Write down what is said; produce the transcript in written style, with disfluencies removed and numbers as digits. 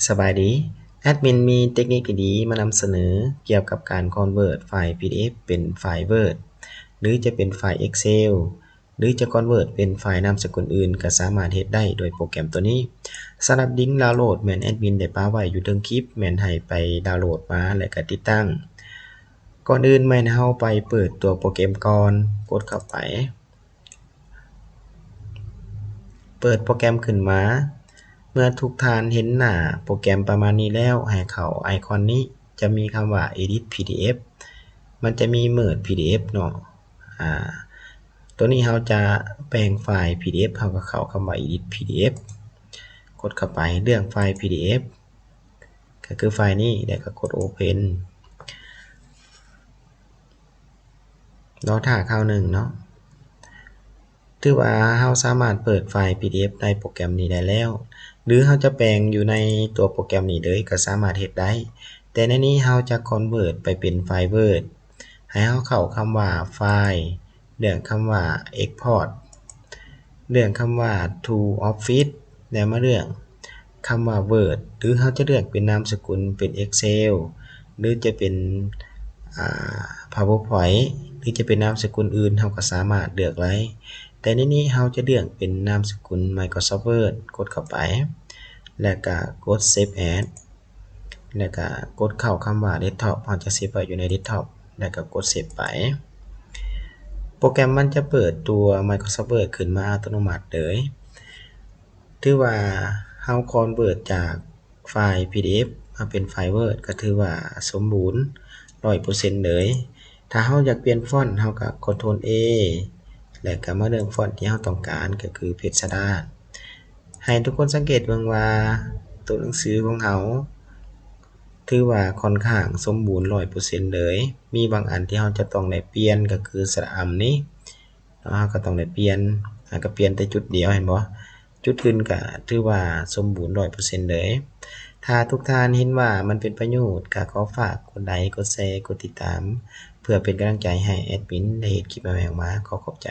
สบายดีแอดมินมีเทคนิคดีๆมานำเสนอเกี่ยวกับการ Convert ไฟล์ PDF เป็นไฟล์ Word หรือจะเป็นไฟล์ Excel หรือจะ Convert เป็นไฟล์นามสกุลอื่นก็สามารถเฮ็ดได้โดยโปรแกรมตัวนี้สำหรับลิงก์ดาวน์โหลดแม่นแอดมินได้ปาไว้อยู่เทิงคลิปแม่นให้ไปดาวน์โหลดมาแล้วก็ติดตั้งก่อนอื่นแม่นเฮาไปเปิดตัวโปรแกรมก่อนกดเข้าไปเปิดโปรแกรมขึ้นมาเมื่อทุกท่านเห็นหน้าโปรแกรมประมาณนี้แล้วให้เข้าไอคอนนี้จะมีคำว่า Edit PDF มันจะมี Merge PDF เนาะตัวนี้เราจะแปลงไฟล์ PDF เราก็เข้าคำว่า Edit PDF กดเข้าไปเลือกไฟล์ PDF ก็คือไฟล์นี้แล้วก็กด Open รอท่าคราวหนึ่งเนาะถือว่าเราสามารถเปิดไฟล์ PDF ในโปรแกรมนี้ได้แล้วหรือเราจะแปลงอยู่ในตัวโปรแกรมนี้เลยก็สามารถเฮ็ดได้แต่ในนี้เราจะ Convert ไปเป็นไฟล์ Word ให้เราเข้าคำว่าไฟล์เลือกคำว่า Export เลือกคำว่า To Office แล้วมาเลือกคำว่า Word หรือเราจะเลือกเป็นนามสกุลเป็น Excel หรือจะเป็นPowerPoint หรือจะเป็นนามสกุลอื่นเราก็สามารถเลือกได้แต่ในนี้เราจะเลือกเป็นนามสกุล Microsoft Word กดเข้าไปแล้วก็กด Save As แล้วก็กดเข้าคำว่า Desktop เราจะเซฟไว้อยู่ใน Desktop แล้วก็กด Save ไปโปรแกรมมันจะเปิดตัว Microsoft Word ขึ้นมาอัตโนมัติเลยถือว่าเรา Convert จากไฟล์ PDF มาเป็นไฟล์ Word ก็ถือว่าสมบูรณ์ 100% เลยถ้าเราอยากเปลี่ยนฟอนต์เราก็ Ctrl A แล้วก็มาเลือกฟอนต์ที่เราต้องการก็คือเพชรดาให้ทุกคนสังเกตเบิ่งว่าตัวหนังสือของเราถือว่าค่อนข้างสมบูรณ์ 100% เลยมีบางอันที่เราจะต้องได้เปลี่ยนก็คือสระอำนี้เราก็ต้องได้เปลี่ยนก็เปลี่ยนแต่จุดเดียวเห็นบ่จุดอื่นก็ถือว่าสมบูรณ์ 100% เลยถ้าทุกท่านเห็นว่ามันเป็นประโยชน์ก็ขอฝากกดไลค์กดแชร์กดติดตามเพื่อเป็นกำลังใจให้แอดมินได้เฮ็ดคลิปใหม่ๆออกมาขอขอบใจ